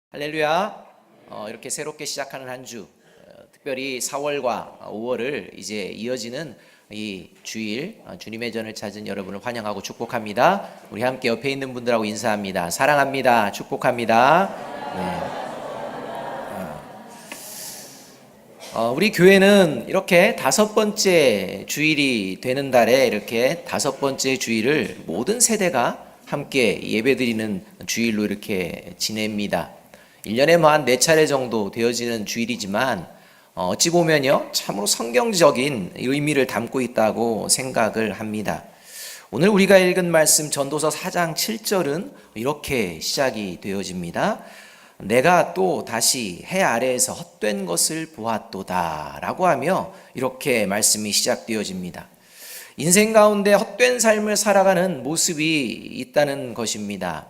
할렐루야. 이렇게 새롭게 시작하는 한 주, 특별히 4월과 5월을 이제 이어지는 이 주일, 주님의 전을 찾은 여러분을 환영하고 축복합니다. 우리 함께 옆에 있는 분들하고 인사합니다. 사랑합니다. 축복합니다. 네. 우리 교회는 이렇게 5번째 주일이 되는 달에 이렇게 5번째 주일을 모든 세대가 함께 예배드리는 주일로 이렇게 지냅니다. 1년에 뭐 한 4차례 정도 되어지는 주일이지만 어찌 보면요 참으로 성경적인 의미를 담고 있다고 생각을 합니다. 오늘 우리가 읽은 말씀 전도서 4장 7절은 이렇게 시작이 되어집니다. 내가 또 다시 해 아래에서 헛된 것을 보았도다 라고 하며 이렇게 말씀이 시작되어집니다. 인생 가운데 헛된 삶을 살아가는 모습이 있다는 것입니다.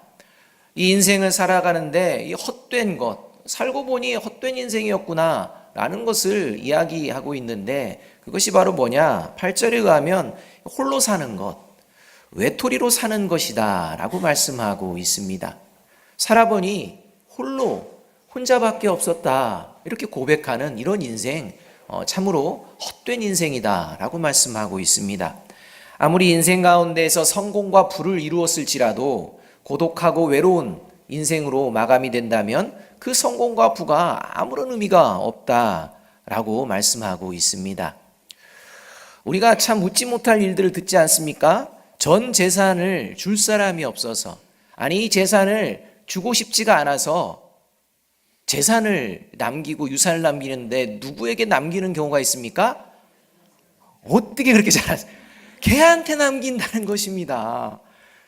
이 인생을 살아가는데 이 헛된 것, 살고 보니 헛된 인생이었구나 라는 것을 이야기하고 있는데 그것이 바로 뭐냐? 8절에 의하면 홀로 사는 것, 외톨이로 사는 것이다 라고 말씀하고 있습니다. 살아보니 혼자밖에 없었다 이렇게 고백하는 이런 인생, 참으로 헛된 인생이다 라고 말씀하고 있습니다. 아무리 인생 가운데에서 성공과 부를 이루었을지라도 고독하고 외로운 인생으로 마감이 된다면 그 성공과 부가 아무런 의미가 없다라고 말씀하고 있습니다. 우리가 참 웃지 못할 일들을 듣지 않습니까? 전 재산을 줄 사람이 없어서, 아니 이 재산을 주고 싶지가 않아서 재산을 남기고 유산을 남기는데 누구에게 남기는 경우가 있습니까? 어떻게 그렇게 잘하세요? 걔한테 남긴다는 것입니다.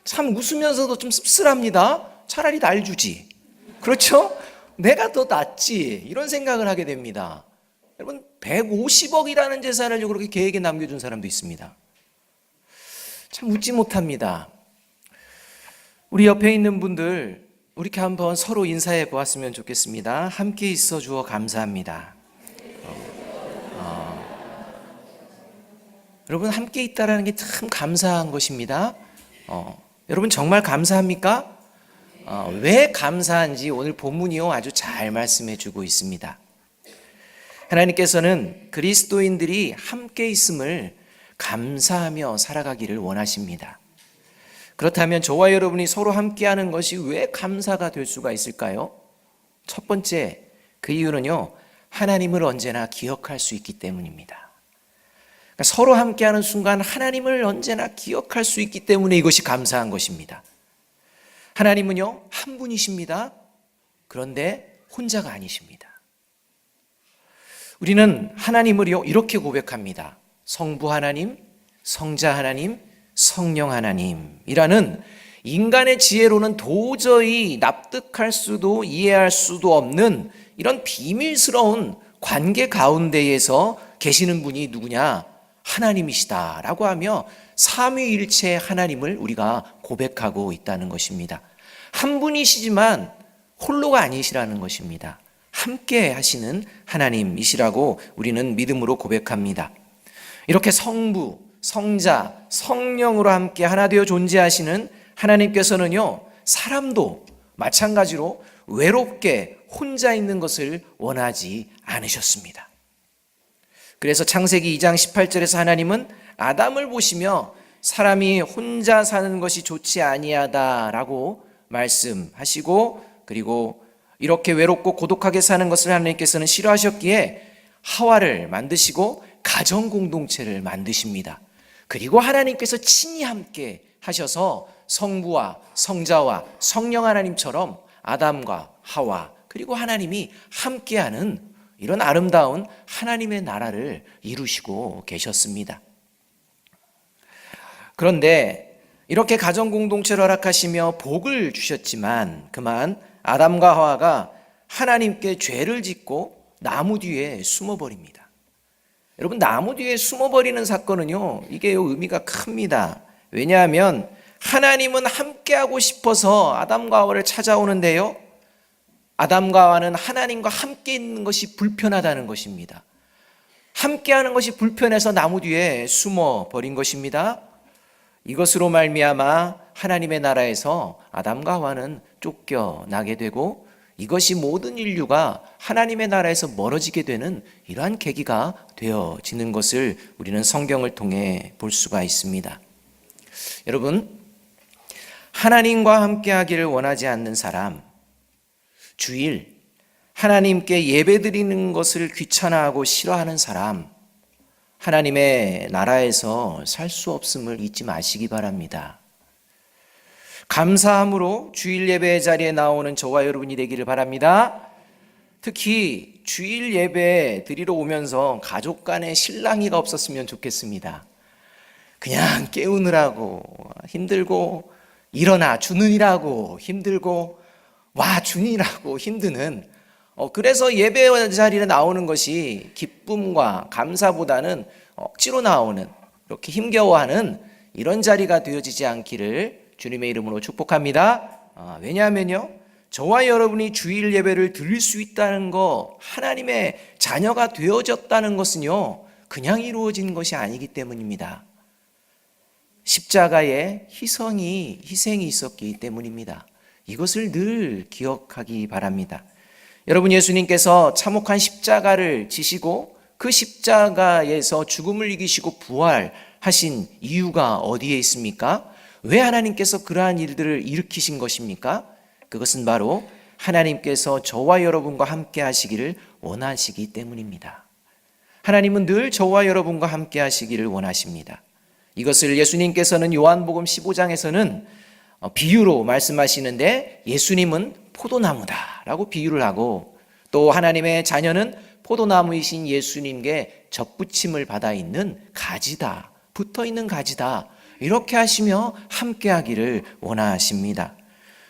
참 웃으면서도 좀 씁쓸합니다. 차라리 날 주지. 그렇죠? 내가 더 낫지. 이런 생각을 하게 됩니다. 여러분 150억이라는 재산을 그렇게 걔에게 남겨준 사람도 있습니다. 참 웃지 못합니다. 우리 옆에 있는 분들 이렇게 한번 서로 인사해 보았으면 좋겠습니다. 함께 있어 주어 감사합니다. 여러분 함께 있다라는 게 참 감사한 것입니다. 여러분 정말 감사합니까? 왜 감사한지 오늘 본문이요 아주 잘 말씀해 주고 있습니다. 하나님께서는 그리스도인들이 함께 있음을 감사하며 살아가기를 원하십니다. 그렇다면 저와 여러분이 서로 함께하는 것이 왜 감사가 될 수가 있을까요? 첫 번째, 그 이유는요 하나님을 언제나 기억할 수 있기 때문입니다. 서로 함께하는 순간 하나님을 언제나 기억할 수 있기 때문에 이것이 감사한 것입니다. 하나님은요 한 분이십니다. 그런데 혼자가 아니십니다. 우리는 하나님을요 이렇게 고백합니다. 성부 하나님, 성자 하나님, 성령 하나님이라는 인간의 지혜로는 도저히 납득할 수도 이해할 수도 없는 이런 비밀스러운 관계 가운데에서 계시는 분이 누구냐? 하나님이시다라고 하며 삼위일체 하나님을 우리가 고백하고 있다는 것입니다. 한 분이시지만 홀로가 아니시라는 것입니다. 함께 하시는 하나님이시라고 우리는 믿음으로 고백합니다. 이렇게 성부, 성자, 성령으로 함께 하나 되어 존재하시는 하나님께서는요 사람도 마찬가지로 외롭게 혼자 있는 것을 원하지 않으셨습니다. 그래서 창세기 2장 18절에서 하나님은 아담을 보시며 사람이 혼자 사는 것이 좋지 아니하다라고 말씀하시고, 그리고 이렇게 외롭고 고독하게 사는 것을 하나님께서는 싫어하셨기에 하와를 만드시고 가정 공동체를 만드십니다. 그리고 하나님께서 친히 함께 하셔서 성부와 성자와 성령 하나님처럼 아담과 하와 그리고 하나님이 함께하는 이런 아름다운 하나님의 나라를 이루시고 계셨습니다. 그런데 이렇게 가정 공동체를 허락하시며 복을 주셨지만 그만 아담과 하와가 하나님께 죄를 짓고 나무 뒤에 숨어버립니다. 여러분 나무 뒤에 숨어버리는 사건은요 이게 의미가 큽니다. 왜냐하면 하나님은 함께하고 싶어서 아담과 하와를 찾아오는데요 아담과 하와는 하나님과 함께 있는 것이 불편하다는 것입니다. 함께하는 것이 불편해서 나무 뒤에 숨어버린 것입니다. 이것으로 말미암아 하나님의 나라에서 아담과 하와는 쫓겨나게 되고 이것이 모든 인류가 하나님의 나라에서 멀어지게 되는 이러한 계기가 되어지는 것을 우리는 성경을 통해 볼 수가 있습니다. 여러분, 하나님과 함께하기를 원하지 않는 사람, 주일, 하나님께 예배드리는 것을 귀찮아하고 싫어하는 사람, 하나님의 나라에서 살 수 없음을 잊지 마시기 바랍니다. 감사함으로 주일 예배 자리에 나오는 저와 여러분이 되기를 바랍니다. 특히 주일 예배 드리러 오면서 가족 간에 실랑이가 없었으면 좋겠습니다. 그냥 깨우느라고 힘들고, 일어나 주는이라고 힘들고, 와 주니라고 힘드는, 그래서 예배 자리에 나오는 것이 기쁨과 감사보다는 억지로 나오는, 이렇게 힘겨워하는 이런 자리가 되어지지 않기를 주님의 이름으로 축복합니다. 왜냐하면요, 저와 여러분이 주일 예배를 드릴 수 있다는 거, 하나님의 자녀가 되어졌다는 것은요, 그냥 이루어진 것이 아니기 때문입니다. 십자가에 희생이 있었기 때문입니다. 이것을 늘 기억하기 바랍니다. 여러분, 예수님께서 참혹한 십자가를 지시고 그 십자가에서 죽음을 이기시고 부활하신 이유가 어디에 있습니까? 왜 하나님께서 그러한 일들을 일으키신 것입니까? 그것은 바로 하나님께서 저와 여러분과 함께 하시기를 원하시기 때문입니다. 하나님은 늘 저와 여러분과 함께 하시기를 원하십니다. 이것을 예수님께서는 요한복음 15장에서는 비유로 말씀하시는데, 예수님은 포도나무다라고 비유를 하고, 또 하나님의 자녀는 포도나무이신 예수님께 접붙임을 받아 있는 가지다, 붙어 있는 가지다, 이렇게 하시며 함께하기를 원하십니다.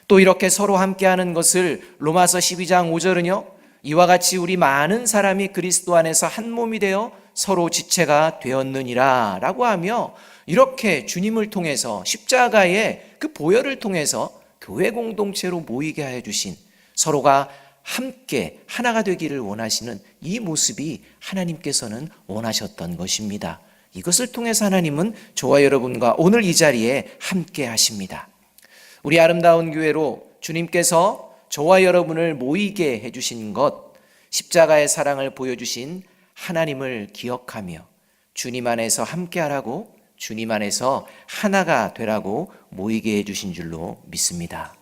또 이렇게 서로 함께하는 것을 로마서 12장 5절은요, 이와 같이 우리 많은 사람이 그리스도 안에서 한 몸이 되어 서로 지체가 되었느니라 라고 하며, 이렇게 주님을 통해서 십자가의 그 보혈을 통해서 교회 공동체로 모이게 하여 주신, 서로가 함께 하나가 되기를 원하시는 이 모습이 하나님께서는 원하셨던 것입니다. 이것을 통해서 하나님은 저와 여러분과 오늘 이 자리에 함께 하십니다. 우리 아름다운 교회로 주님께서 저와 여러분을 모이게 해주신 것, 십자가의 사랑을 보여주신 하나님을 기억하며 주님 안에서 함께하라고, 주님 안에서 하나가 되라고 모이게 해주신 줄로 믿습니다.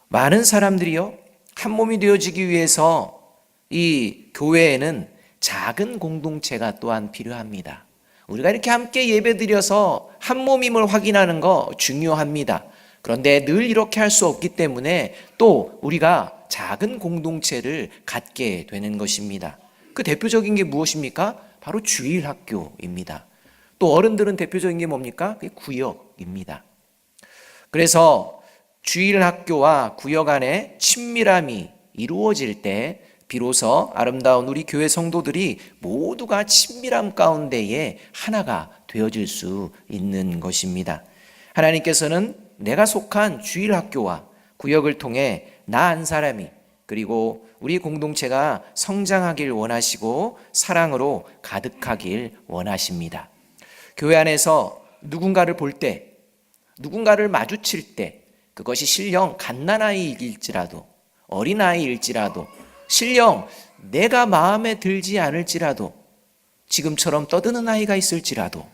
많은 사람들이요, 한 몸이 되어지기 위해서 이 교회에는 작은 공동체가 또한 필요합니다. 우리가 이렇게 함께 예배드려서 한 몸임을 확인하는 거 중요합니다. 그런데 늘 이렇게 할 수 없기 때문에 또 우리가 작은 공동체를 갖게 되는 것입니다. 그 대표적인 게 무엇입니까? 바로 주일학교입니다. 또 어른들은 대표적인 게 뭡니까? 그게 구역입니다. 그래서 주일학교와 구역 안에 친밀함이 이루어질 때 비로소 아름다운 우리 교회 성도들이 모두가 친밀함 가운데에 하나가 되어질 수 있는 것입니다. 하나님께서는 내가 속한 주일학교와 구역을 통해 나 한 사람이, 그리고 우리 공동체가 성장하길 원하시고 사랑으로 가득하길 원하십니다. 교회 안에서 누군가를 볼 때, 누군가를 마주칠 때, 그것이 실령 갓난아이일지라도, 어린아이일지라도, 실령 내가 마음에 들지 않을지라도, 지금처럼 떠드는 아이가 있을지라도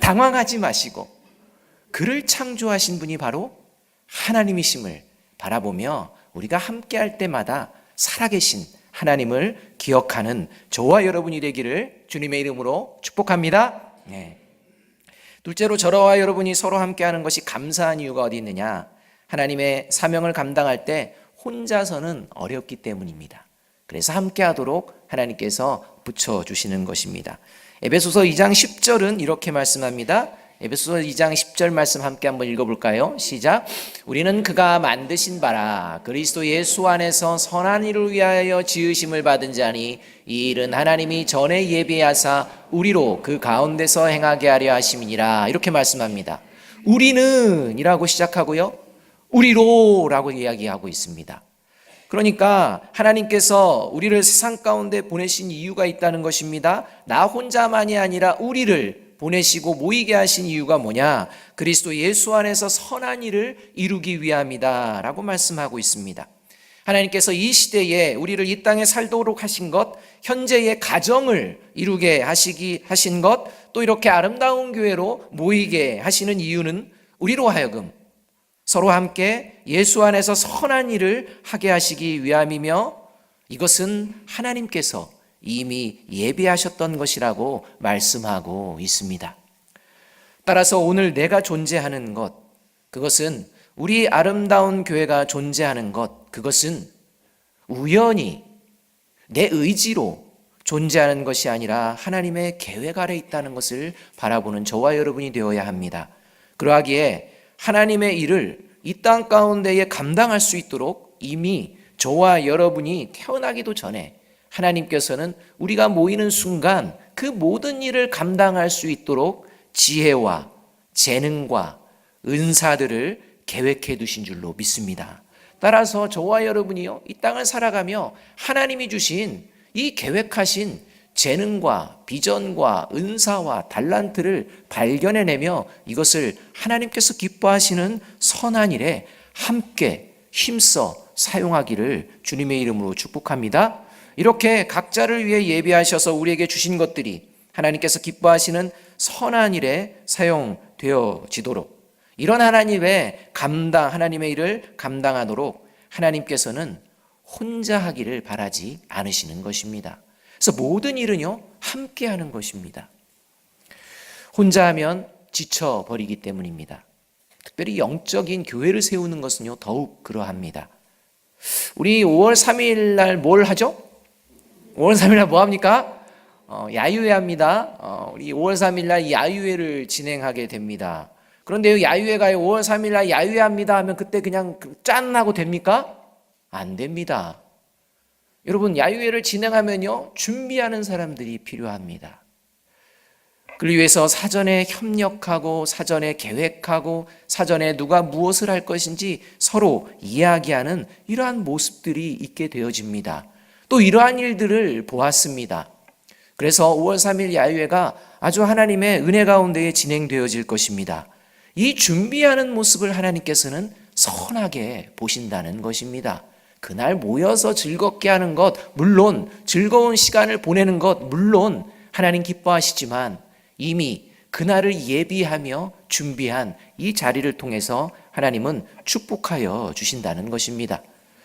당황하지 마시고, 그를 창조하신 분이 바로 하나님이심을 바라보며 우리가 함께할 때마다 살아계신 하나님을 기억하는 저와 여러분이 되기를 주님의 이름으로 축복합니다. 둘째로, 저와 여러분이 서로 함께하는 것이 감사한 이유가 어디 있느냐? 하나님의 사명을 감당할 때 혼자서는 어렵기 때문입니다. 그래서 함께하도록 하나님께서 붙여주시는 것입니다. 에베소서 2장 10절은 이렇게 말씀합니다. 에베소서 2장 10절 말씀 함께 한번 읽어볼까요? 시작. 우리는 그가 만드신 바라 그리스도 예수 안에서 선한 일을 위하여 지으심을 받은 자니, 이 일은 하나님이 전에 예비하사 우리로 그 가운데서 행하게 하려 하심이니라. 이렇게 말씀합니다. 우리는 이라고 시작하고요, 우리로 라고 이야기하고 있습니다. 그러니까 하나님께서 우리를 세상 가운데 보내신 이유가 있다는 것입니다. 나 혼자만이 아니라 우리를 보내시고 모이게 하신 이유가 뭐냐? 그리스도 예수 안에서 선한 일을 이루기 위함이다 라고 말씀하고 있습니다. 하나님께서 이 시대에 우리를 이 땅에 살도록 하신 것, 현재의 가정을 이루게 하신 것, 또 이렇게 아름다운 교회로 모이게 하시는 이유는 우리로 하여금 서로 함께 예수 안에서 선한 일을 하게 하시기 위함이며, 이것은 하나님께서 이미 예비하셨던 것이라고 말씀하고 있습니다. 따라서 오늘 내가 존재하는 것, 그것은 우리 아름다운 교회가 존재하는 것, 그것은 우연히 내 의지로 존재하는 것이 아니라 하나님의 계획 아래 있다는 것을 바라보는 저와 여러분이 되어야 합니다. 그러하기에 하나님의 일을 이 땅 가운데에 감당할 수 있도록 이미 저와 여러분이 태어나기도 전에 하나님께서는 우리가 모이는 순간 그 모든 일을 감당할 수 있도록 지혜와 재능과 은사들을 계획해 두신 줄로 믿습니다. 따라서 저와 여러분이요, 이 땅을 살아가며 하나님이 주신 이 계획하신 재능과 비전과 은사와 달란트를 발견해내며 이것을 하나님께서 기뻐하시는 선한 일에 함께 힘써 사용하기를 주님의 이름으로 축복합니다. 이렇게 각자를 위해 예비하셔서 우리에게 주신 것들이 하나님께서 기뻐하시는 선한 일에 사용되어지도록, 이런 하나님의 일을 감당하도록 하나님께서는 혼자 하기를 바라지 않으시는 것입니다. 그래서 모든 일은요, 함께 하는 것입니다. 혼자 하면 지쳐버리기 때문입니다. 특별히 영적인 교회를 세우는 것은요, 더욱 그러합니다. 우리 5월 3일 날 뭘 하죠? 5월 3일 날 뭐 합니까? 야유회 합니다. 우리 5월 3일 날 야유회를 진행하게 됩니다. 그런데 야유회가 5월 3일 날 야유회 합니다 하면 그때 그냥 짠 하고 됩니까? 안 됩니다. 여러분, 야유회를 진행하면요, 준비하는 사람들이 필요합니다. 그를 위해서 사전에 협력하고 사전에 계획하고 사전에 누가 무엇을 할 것인지 서로 이야기하는 이러한 모습들이 있게 되어집니다. 또 이러한 일들을 보았습니다. 그래서 5월 3일 야유회가 아주 하나님의 은혜 가운데에 진행되어질 것입니다. 이 준비하는 모습을 하나님께서는 선하게 보신다는 것입니다. 그날 모여서 즐겁게 하는 것, 물론 즐거운 시간을 보내는 것, 물론 하나님 기뻐하시지만 이미 그날을 예비하며 준비한 이 자리를 통해서 하나님은 축복하여 주신다는 것입니다.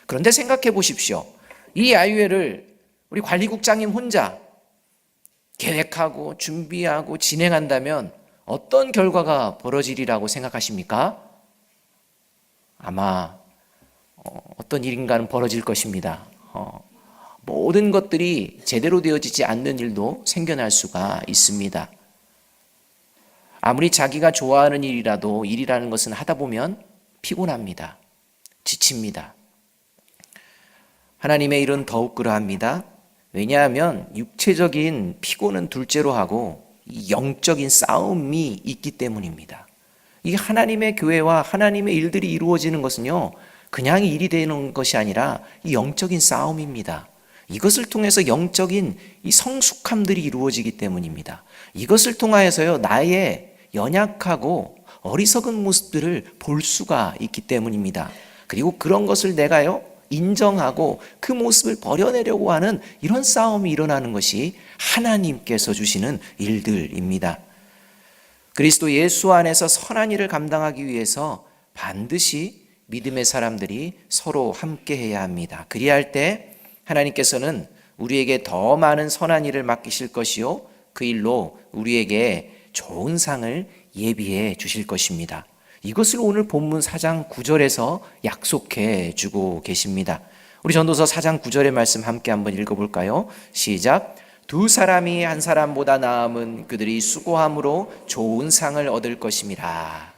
그런데 생각해 보십시오. 이 야유회를 우리 관리국장님 혼자 계획하고 준비하고 진행한다면 어떤 결과가 벌어지리라고 생각하십니까? 아마 어떤 일인가는 벌어질 것입니다. 모든 것들이 제대로 되어지지 않는 일도 생겨날 수가 있습니다. 아무리 자기가 좋아하는 일이라는 것은 하다 보면 피곤합니다. 지칩니다. 하나님의 일은 더욱 그러합니다. 왜냐하면 육체적인 피곤은 둘째로 하고 이 영적인 싸움이 있기 때문입니다. 이 하나님의 교회와 하나님의 일들이 이루어지는 것은요, 그냥 일이 되는 것이 아니라 이 영적인 싸움입니다. 이것을 통해서 영적인 이 성숙함들이 이루어지기 때문입니다. 이것을 통하여서요, 나의 연약하고 어리석은 모습들을 볼 수가 있기 때문입니다. 그리고 그런 것을 내가요, 인정하고 그 모습을 버려내려고 하는 이런 싸움이 일어나는 것이 하나님께서 주시는 일들입니다. 그리스도 예수 안에서 선한 일을 감당하기 위해서 반드시 믿음의 사람들이 서로 함께 해야 합니다. 그리할 때 하나님께서는 우리에게 더 많은 선한 일을 맡기실 것이요, 그 일로 우리에게 좋은 상을 예비해 주실 것입니다. 이것을 오늘 본문 4장 9절에서 약속해 주고 계십니다. 우리 전도서 4장 9절의 말씀 함께 한번 읽어볼까요? 시작. 두 사람이 한 사람보다 나음은 그들이 수고함으로 좋은 상을 얻을 것임이라.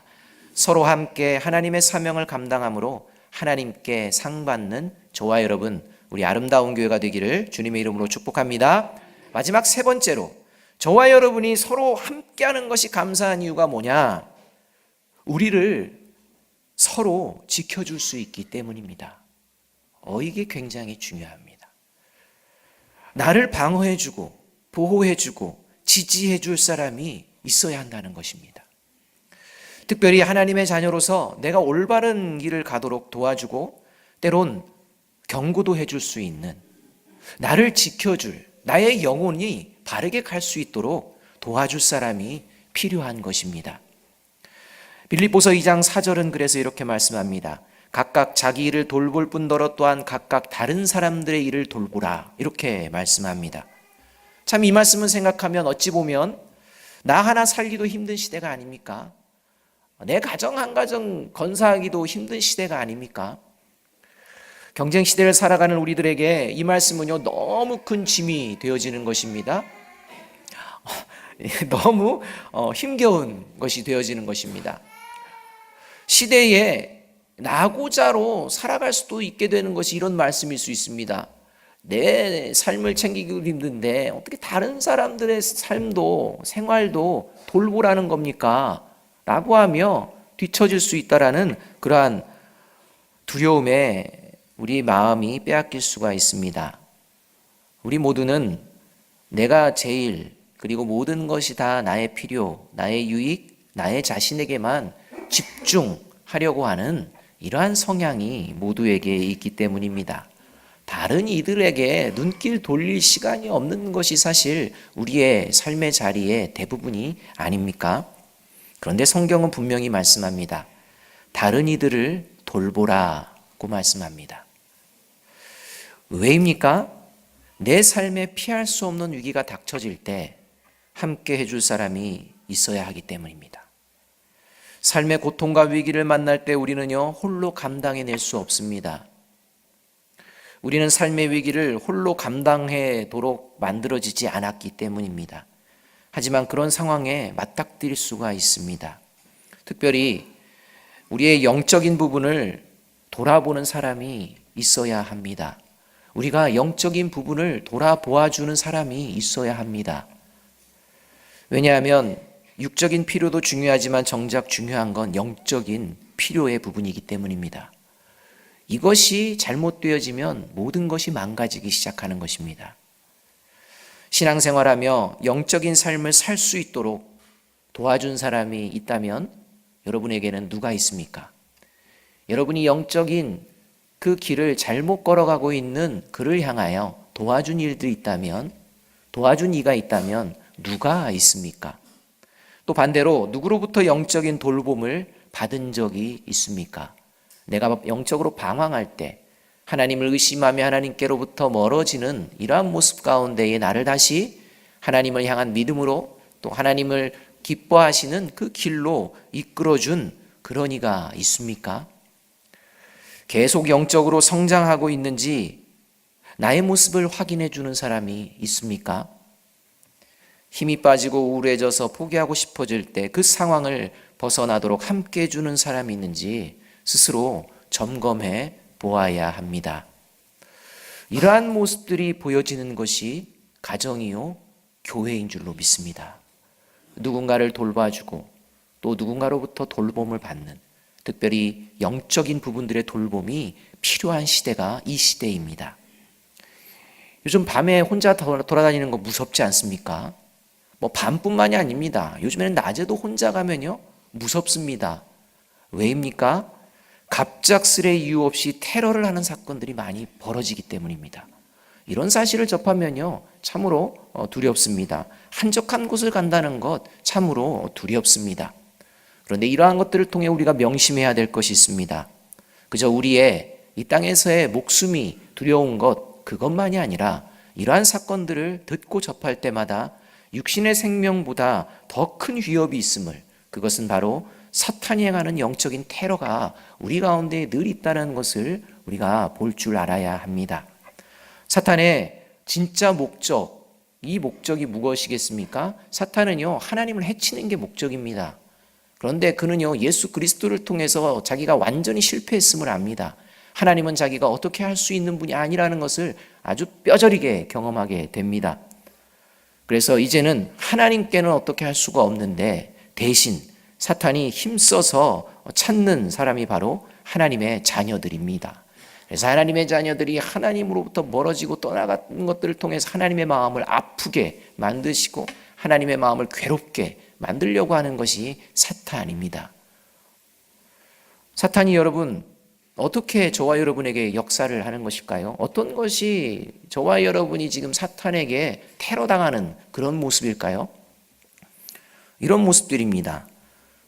서로 함께 하나님의 사명을 감당함으로 하나님께 상 받는 저와 여러분, 우리 아름다운 교회가 되기를 주님의 이름으로 축복합니다. 마지막 세 번째로, 저와 여러분이 서로 함께하는 것이 감사한 이유가 뭐냐? 우리를 서로 지켜줄 수 있기 때문입니다. 이게 굉장히 중요합니다. 나를 방어해주고 보호해주고 지지해줄 사람이 있어야 한다는 것입니다. 특별히 하나님의 자녀로서 내가 올바른 길을 가도록 도와주고 때론 경고도 해줄 수 있는, 나를 지켜줄, 나의 영혼이 바르게 갈 수 있도록 도와줄 사람이 필요한 것입니다. 빌립보서 2장 4절은 그래서 이렇게 말씀합니다. 각각 자기 일을 돌볼 뿐더러 또한 각각 다른 사람들의 일을 돌보라, 이렇게 말씀합니다. 참 이 말씀을 생각하면 어찌 보면 나 하나 살기도 힘든 시대가 아닙니까? 내 가정 한 가정 건사하기도 힘든 시대가 아닙니까? 경쟁 시대를 살아가는 우리들에게 이 말씀은요, 너무 큰 짐이 되어지는 것입니다. 너무 힘겨운 것이 되어지는 것입니다. 시대에 나고자로 살아갈 수도 있게 되는 것이 이런 말씀일 수 있습니다. 내 삶을 챙기기도 힘든데 어떻게 다른 사람들의 삶도 생활도 돌보라는 겁니까? 라고 하며 뒤처질 수 있다라는 그러한 두려움에 우리 마음이 빼앗길 수가 있습니다. 우리 모두는 내가 제일, 그리고 모든 것이 다 나의 필요, 나의 유익, 나의 자신에게만 집중하려고 하는 이러한 성향이 모두에게 있기 때문입니다. 다른 이들에게 눈길 돌릴 시간이 없는 것이 사실 우리의 삶의 자리의 대부분이 아닙니까? 그런데 성경은 분명히 말씀합니다. 다른 이들을 돌보라고 말씀합니다. 왜입니까? 내 삶에 피할 수 없는 위기가 닥쳐질 때 함께 해줄 사람이 있어야 하기 때문입니다. 삶의 고통과 위기를 만날 때 우리는요, 홀로 감당해낼 수 없습니다. 우리는 삶의 위기를 홀로 감당하도록 만들어지지 않았기 때문입니다. 하지만 그런 상황에 맞닥뜨릴 수가 있습니다. 특별히 우리의 영적인 부분을 돌아보는 사람이 있어야 합니다. 우리가 영적인 부분을 돌아보아주는 사람이 있어야 합니다. 왜냐하면 육적인 필요도 중요하지만 정작 중요한 건 영적인 필요의 부분이기 때문입니다. 이것이 잘못되어지면 모든 것이 망가지기 시작하는 것입니다. 신앙생활하며 영적인 삶을 살 수 있도록 도와준 사람이 있다면 여러분에게는 누가 있습니까? 여러분이 영적인 그 길을 잘못 걸어가고 있는 그를 향하여 도와준 일들이 있다면, 도와준 이가 있다면 누가 있습니까? 또 반대로 누구로부터 영적인 돌봄을 받은 적이 있습니까? 내가 영적으로 방황할 때 하나님을 의심하며 하나님께로부터 멀어지는 이러한 모습 가운데에 나를 다시 하나님을 향한 믿음으로 또 하나님을 기뻐하시는 그 길로 이끌어준 그런 이가 있습니까? 계속 영적으로 성장하고 있는지 나의 모습을 확인해 주는 사람이 있습니까? 힘이 빠지고 우울해져서 포기하고 싶어질 때 그 상황을 벗어나도록 함께 해주는 사람이 있는지 스스로 점검해 보아야 합니다. 이러한 모습들이 보여지는 것이 가정이요, 교회인 줄로 믿습니다. 누군가를 돌봐주고 또 누군가로부터 돌봄을 받는, 특별히 영적인 부분들의 돌봄이 필요한 시대가 이 시대입니다. 요즘 밤에 혼자 돌아다니는 거 무섭지 않습니까? 밤뿐만이 아닙니다. 요즘에는 낮에도 혼자 가면요, 무섭습니다. 왜입니까? 갑작스레 이유 없이 테러를 하는 사건들이 많이 벌어지기 때문입니다. 이런 사실을 접하면요, 참으로 두렵습니다. 한적한 곳을 간다는 것 참으로 두렵습니다. 그런데 이러한 것들을 통해 우리가 명심해야 될 것이 있습니다. 그저 우리의 이 땅에서의 목숨이 두려운 것, 그것만이 아니라 이러한 사건들을 듣고 접할 때마다 육신의 생명보다 더 큰 위협이 있음을, 그것은 바로 사탄이 행하는 영적인 테러가 우리 가운데 늘 있다는 것을 우리가 볼 줄 알아야 합니다. 사탄의 진짜 목적, 이 목적이 무엇이겠습니까? 사탄은요, 하나님을 해치는 게 목적입니다. 그런데 그는요, 예수 그리스도를 통해서 자기가 완전히 실패했음을 압니다. 하나님은 자기가 어떻게 할 수 있는 분이 아니라는 것을 아주 뼈저리게 경험하게 됩니다. 그래서 이제는 하나님께는 어떻게 할 수가 없는데 대신 사탄이 힘써서 찾는 사람이 바로 하나님의 자녀들입니다. 그래서 하나님의 자녀들이 하나님으로부터 멀어지고 떠나가는 것들을 통해서 하나님의 마음을 아프게 만드시고 하나님의 마음을 괴롭게 만들려고 하는 것이 사탄입니다. 사탄이 여러분 어떻게 저와 여러분에게 역사를 하는 것일까요? 어떤 것이 저와 여러분이 지금 사탄에게 테러당하는 그런 모습일까요? 이런 모습들입니다.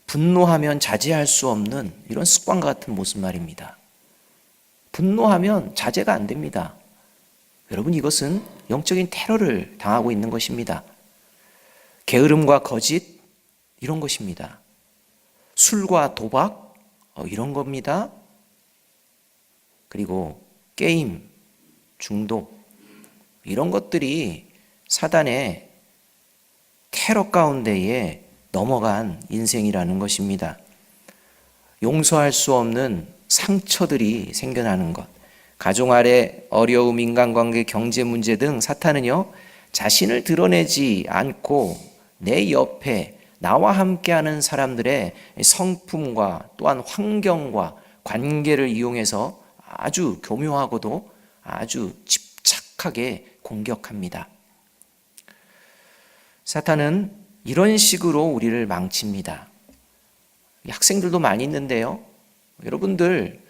분노하면 자제할 수 없는 이런 습관과 같은 모습 말입니다. 분노하면 자제가 안 됩니다. 여러분, 이것은 영적인 테러를 당하고 있는 것입니다. 게으름과 거짓, 이런 것입니다. 술과 도박, 이런 겁니다. 그리고 게임, 중독, 이런 것들이 사단의 테러 가운데에 넘어간 인생이라는 것입니다. 용서할 수 없는 상처들이 생겨나는 것, 가정 아래 어려움, 인간관계, 경제 문제 등 사탄은요, 자신을 드러내지 않고 내 옆에 나와 함께하는 사람들의 성품과 또한 환경과 관계를 이용해서 아주 교묘하고도 아주 집착하게 공격합니다. 사탄은 이런 식으로 우리를 망칩니다. 학생들도 많이 있는데요. 여러분들,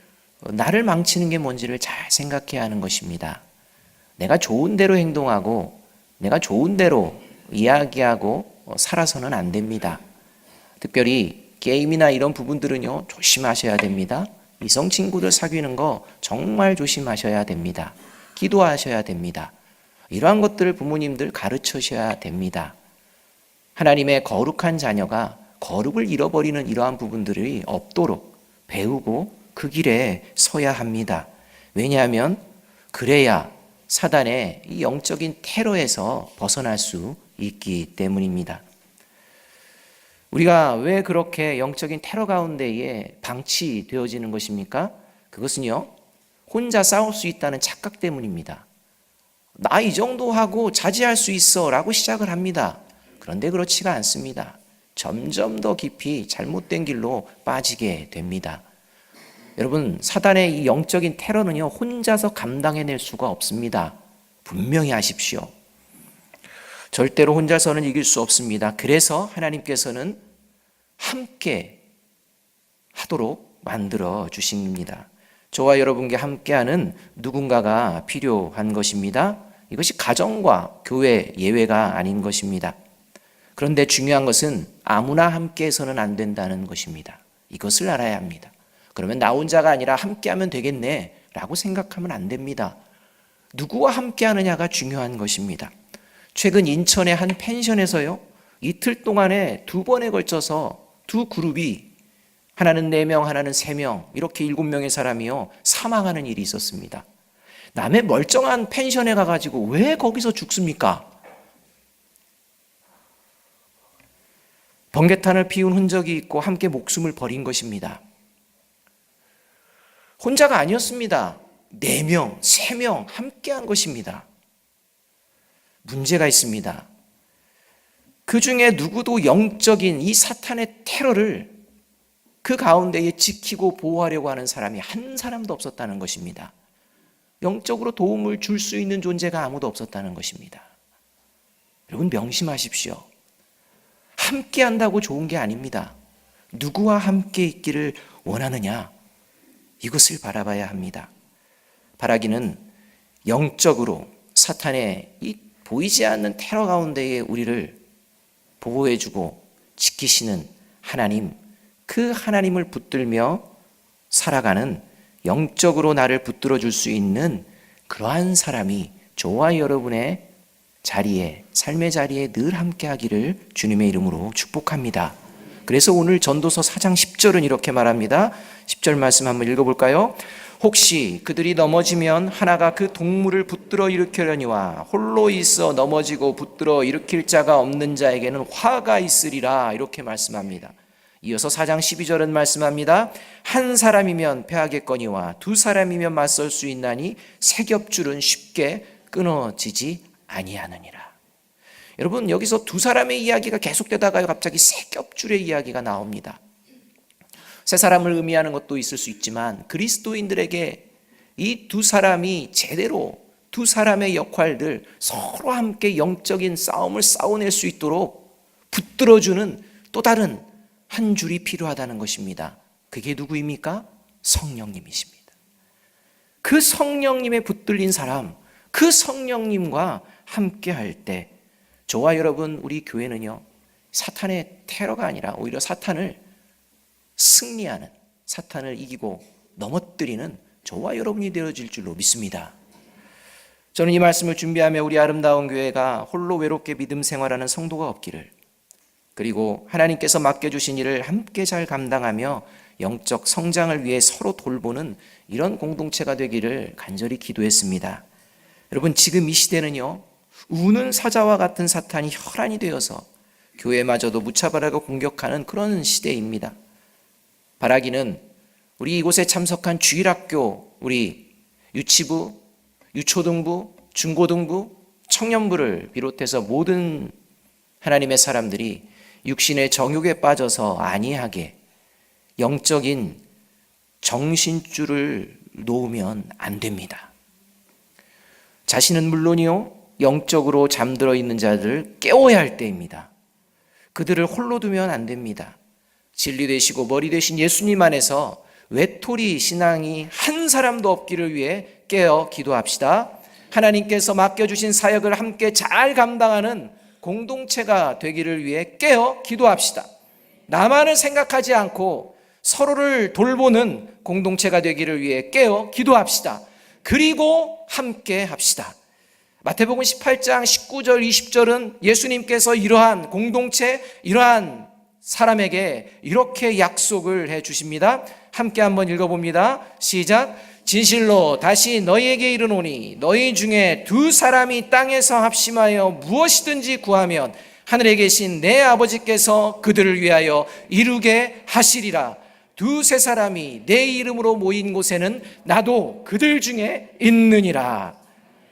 나를 망치는 게 뭔지를 잘 생각해야 하는 것입니다. 내가 좋은 대로 행동하고 내가 좋은 대로 이야기하고 살아서는 안 됩니다. 특별히 게임이나 이런 부분들은요, 조심하셔야 됩니다. 이성 친구들 사귀는 거 정말 조심하셔야 됩니다. 기도하셔야 됩니다. 이러한 것들을 부모님들 가르치셔야 됩니다. 하나님의 거룩한 자녀가 거룩을 잃어버리는 이러한 부분들이 없도록 배우고 그 길에 서야 합니다. 왜냐하면 그래야 사단의 이 영적인 테러에서 벗어날 수 있기 때문입니다. 우리가 왜 그렇게 영적인 테러 가운데에 방치되어지는 것입니까? 그것은요, 혼자 싸울 수 있다는 착각 때문입니다. 나 이 정도 하고 자제할 수 있어 라고 시작을 합니다. 그런데 그렇지가 않습니다. 점점 더 깊이 잘못된 길로 빠지게 됩니다. 여러분, 사단의 이 영적인 테러는요, 혼자서 감당해낼 수가 없습니다. 분명히 아십시오. 절대로 혼자서는 이길 수 없습니다. 그래서 하나님께서는 함께 하도록 만들어 주십니다. 저와 여러분께 함께하는 누군가가 필요한 것입니다. 이것이 가정과 교회 예외가 아닌 것입니다. 그런데 중요한 것은 아무나 함께해서는 안 된다는 것입니다. 이것을 알아야 합니다. 그러면 나 혼자가 아니라 함께하면 되겠네 라고 생각하면 안 됩니다. 누구와 함께하느냐가 중요한 것입니다. 최근 인천의 한 펜션에서요, 이틀 동안에 2번에 걸쳐서 두 그룹이, 하나는 4명, 하나는 3명, 이렇게 7명의 사람이요, 사망하는 일이 있었습니다. 남의 멀쩡한 펜션에 가가지고 왜 거기서 죽습니까? 번개탄을 피운 흔적이 있고 함께 목숨을 버린 것입니다. 혼자가 아니었습니다. 4명, 3명 함께한 것입니다. 문제가 있습니다. 그 중에 누구도 영적인 이 사탄의 테러를 그 가운데에 지키고 보호하려고 하는 사람이 한 사람도 없었다는 것입니다. 영적으로 도움을 줄 수 있는 존재가 아무도 없었다는 것입니다. 여러분, 명심하십시오. 함께 한다고 좋은 게 아닙니다. 누구와 함께 있기를 원하느냐, 이것을 바라봐야 합니다. 바라기는 영적으로 사탄의 이 보이지 않는 테러 가운데에 우리를 보호해주고 지키시는 하나님, 그 하나님을 붙들며 살아가는, 영적으로 나를 붙들어 줄 수 있는 그러한 사람이 저와 여러분의 자리에, 삶의 자리에 늘 함께 하기를 주님의 이름으로 축복합니다. 그래서 오늘 전도서 4장 10절은 이렇게 말합니다. 10절 말씀 한번 읽어볼까요? 혹시 그들이 넘어지면 하나가 그 동물을 붙들어 일으키려니와 홀로 있어 넘어지고 붙들어 일으킬 자가 없는 자에게는 화가 있으리라, 이렇게 말씀합니다. 이어서 4장 12절은 말씀합니다. 한 사람이면 패하겠거니와 두 사람이면 맞설 수 있나니 세 겹줄은 쉽게 끊어지지 아니하느니라. 여러분, 여기서 두 사람의 이야기가 계속되다가 갑자기 세 겹줄의 이야기가 나옵니다. 세 사람을 의미하는 것도 있을 수 있지만 그리스도인들에게 이 두 사람이 제대로 두 사람의 역할들, 서로 함께 영적인 싸움을 싸워낼 수 있도록 붙들어주는 또 다른 한 줄이 필요하다는 것입니다. 그게 누구입니까? 성령님이십니다. 그 성령님에 붙들린 사람, 그 성령님과 함께 할 때 저와 여러분, 우리 교회는요, 사탄의 테러가 아니라 오히려 사탄을 승리하는, 사탄을 이기고 넘어뜨리는 저와 여러분이 되어질 줄로 믿습니다. 저는 이 말씀을 준비하며 우리 아름다운 교회가 홀로 외롭게 믿음 생활하는 성도가 없기를, 그리고 하나님께서 맡겨주신 일을 함께 잘 감당하며 영적 성장을 위해 서로 돌보는 이런 공동체가 되기를 간절히 기도했습니다. 여러분, 지금 이 시대는요, 우는 사자와 같은 사탄이 혈안이 되어서 교회마저도 무차별하게 공격하는 그런 시대입니다. 바라기는 우리 이곳에 참석한 주일학교, 우리 유치부, 유초등부, 중고등부, 청년부를 비롯해서 모든 하나님의 사람들이 육신의 정욕에 빠져서 안이하게 영적인 정신줄을 놓으면 안 됩니다. 자신은 물론이요, 영적으로 잠들어 있는 자들을 깨워야 할 때입니다. 그들을 홀로 두면 안 됩니다. 진리 되시고 머리 되신 예수님 안에서 외톨이 신앙이 한 사람도 없기를 위해 깨어 기도합시다. 하나님께서 맡겨주신 사역을 함께 잘 감당하는 공동체가 되기를 위해 깨어 기도합시다. 나만을 생각하지 않고 서로를 돌보는 공동체가 되기를 위해 깨어 기도합시다. 그리고 함께 합시다. 마태복음 18장 19절 20절은 예수님께서 이러한 공동체, 이러한 사람에게 이렇게 약속을 해 주십니다. 함께 한번 읽어봅니다. 시작. 진실로 다시 너희에게 이르노니 너희 중에 두 사람이 땅에서 합심하여 무엇이든지 구하면 하늘에 계신 내 아버지께서 그들을 위하여 이루게 하시리라. 두세 사람이 내 이름으로 모인 곳에는 나도 그들 중에 있느니라.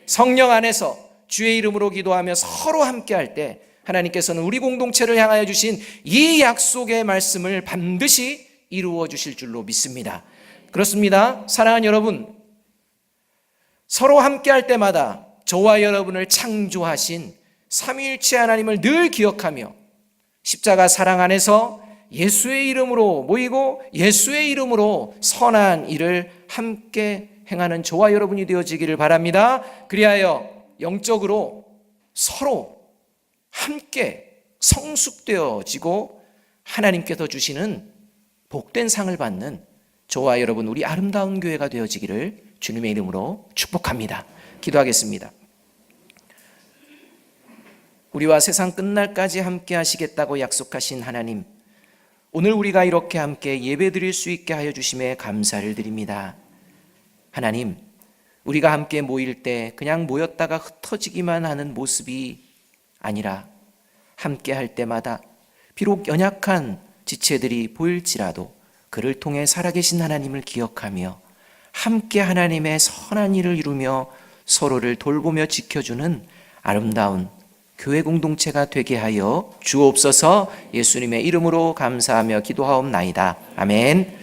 성령 안에서 주의 이름으로 기도하며 서로 함께 할 때 하나님께서는 우리 공동체를 향하여 주신 이 약속의 말씀을 반드시 이루어 주실 줄로 믿습니다. 그렇습니다. 사랑하는 여러분, 서로 함께 할 때마다 저와 여러분을 창조하신 삼위일체 하나님을 늘 기억하며 십자가 사랑 안에서 예수의 이름으로 모이고 예수의 이름으로 선한 일을 함께 행하는 저와 여러분이 되어지기를 바랍니다. 그리하여 영적으로 서로 함께 성숙되어지고 하나님께서 주시는 복된 상을 받는 저와 여러분, 우리 아름다운 교회가 되어지기를 주님의 이름으로 축복합니다. 기도하겠습니다. 우리와 세상 끝날까지 함께 하시겠다고 약속하신 하나님, 오늘 우리가 이렇게 함께 예배드릴 수 있게 하여 주심에 감사를 드립니다. 하나님, 우리가 함께 모일 때 그냥 모였다가 흩어지기만 하는 모습이 아니라 함께 할 때마다 비록 연약한 지체들이 보일지라도 그를 통해 살아계신 하나님을 기억하며 함께 하나님의 선한 일을 이루며 서로를 돌보며 지켜주는 아름다운 교회 공동체가 되게 하여 주옵소서. 예수님의 이름으로 감사하며 기도하옵나이다. 아멘.